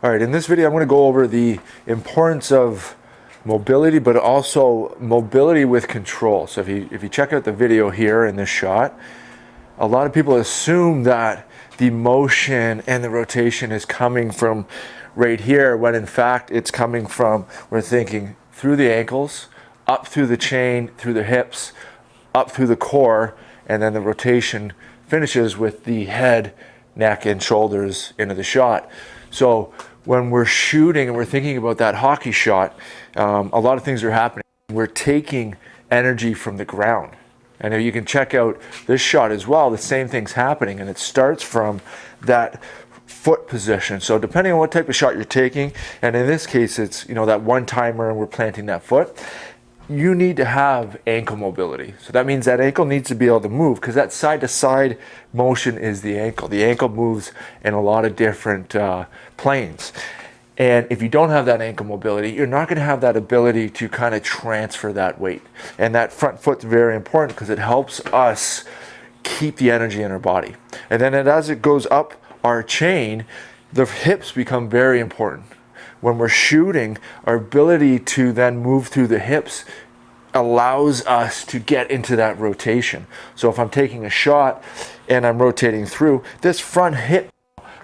All right, in this video, I'm going to go over the importance of mobility, but also mobility with control. So if you check out the video here in this shot, a lot of people assume that the motion and the rotation is coming from right here, when in fact it's coming from, we're thinking, through the ankles, up through the chain, through the hips, up through the core, and then the rotation finishes with the head, neck, and shoulders into the shot. So when we're shooting and we're thinking about that hockey shot, a lot of things are happening. We're taking energy from the ground. And if you can check out this shot as well, the same thing's happening, and it starts from that foot position. So depending on what type of shot you're taking, and in this case it's, you know, that one timer and we're planting that foot, you need to have ankle mobility. So that means that ankle needs to be able to move, because that side to side motion is the ankle. The ankle moves in a lot of different planes. And if you don't have that ankle mobility, you're not going to have that ability to kind of transfer that weight. And that front foot's very important because it helps us keep the energy in our body. And then as it goes up our chain, the hips become very important. When we're shooting, our ability to then move through the hips allows us to get into that rotation. So if I'm taking a shot and I'm rotating through, this front hip,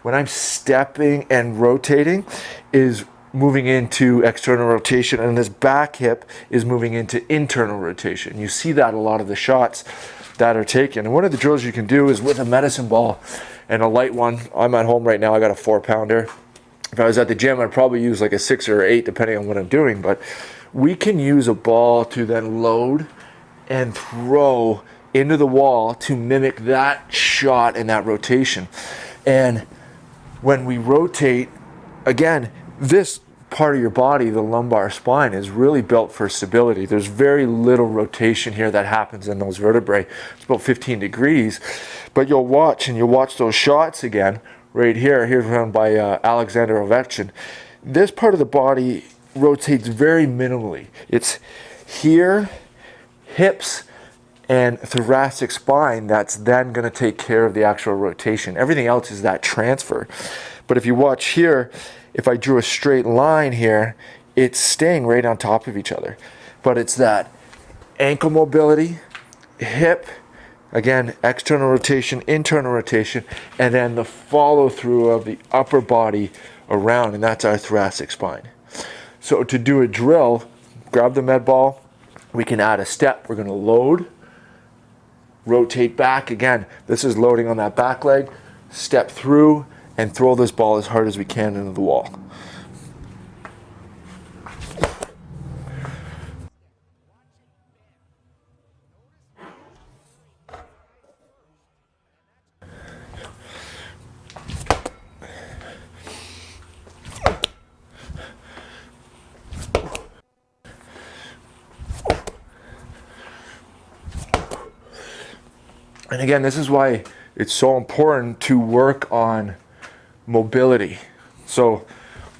when I'm stepping and rotating, is moving into external rotation, and this back hip is moving into internal rotation. You see that a lot of the shots that are taken. And one of the drills you can do is with a medicine ball and a light one. I'm at home right now, I got a 4-pounder. If I was at the gym, I'd probably use like a 6 or 8, depending on what I'm doing. But we can use a ball to then load and throw into the wall to mimic that shot and that rotation. And when we rotate, again, this part of your body, the lumbar spine, is really built for stability. There's very little rotation here that happens in those vertebrae. It's about 15 degrees. But you'll watch those shots again. Right here, here's one by Alexander Ovechkin. This part of the body rotates very minimally. It's here, hips, and thoracic spine that's then going to take care of the actual rotation. Everything else is that transfer. But if you watch here, if I drew a straight line here, it's staying right on top of each other. But it's that ankle mobility, hip, again, external rotation, internal rotation, and then the follow through of the upper body around, and that's our thoracic spine. So to do a drill, grab the med ball, we can add a step. We're going to load, rotate back. Again, this is loading on that back leg, step through, and throw this ball as hard as we can into the wall. And again, this is why it's so important to work on mobility. So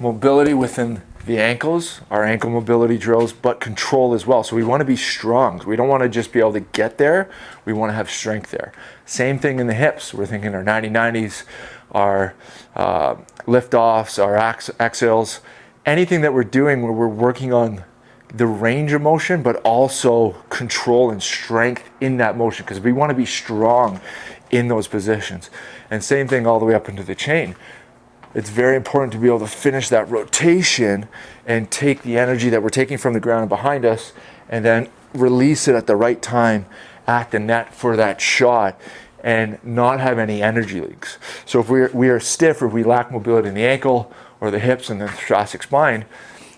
mobility within the ankles, our ankle mobility drills, but control as well. So we want to be strong. We don't want to just be able to get there. We want to have strength there. Same thing in the hips. We're thinking our 90-90s, our lift-offs, our exhales, anything that we're doing where we're working on the range of motion, but also control and strength in that motion, because we want to be strong in those positions. And same thing all the way up into the chain. It's very important to be able to finish that rotation and take the energy that we're taking from the ground and behind us, and then release it at the right time at the net for that shot, and not have any energy leaks. So if we are stiff, or if we lack mobility in the ankle or the hips and the thoracic spine,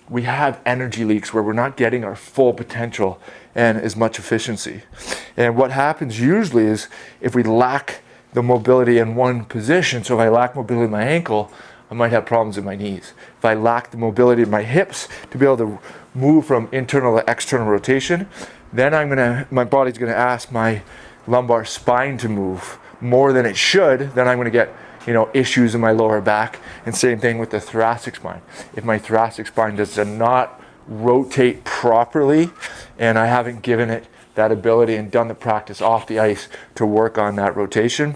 we have energy leaks where we're not getting our full potential and as much efficiency. And what happens usually is if we lack the mobility in one position, so if I lack mobility in my ankle, I might have problems in my knees. If I lack the mobility in my hips to be able to move from internal to external rotation, then my body's gonna ask my lumbar spine to move more than it should. Then I'm gonna get issues in my lower back, and same thing with the thoracic spine. If my thoracic spine does not rotate properly, and I haven't given it that ability and done the practice off the ice to work on that rotation,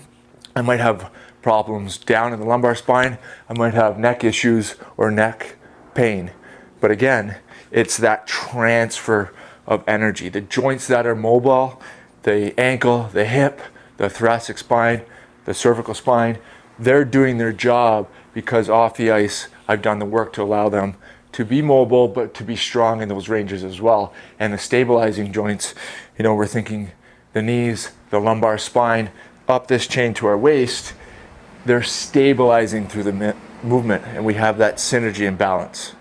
I might have problems down in the lumbar spine. I might have neck issues or neck pain. But again, it's that transfer of energy. The joints that are mobile, the ankle, the hip, the thoracic spine, the cervical spine, they're doing their job because off the ice, I've done the work to allow them to be mobile, but to be strong in those ranges as well. And the stabilizing joints, we're thinking the knees, the lumbar spine, up this chain to our waist, they're stabilizing through the movement, and we have that synergy and balance.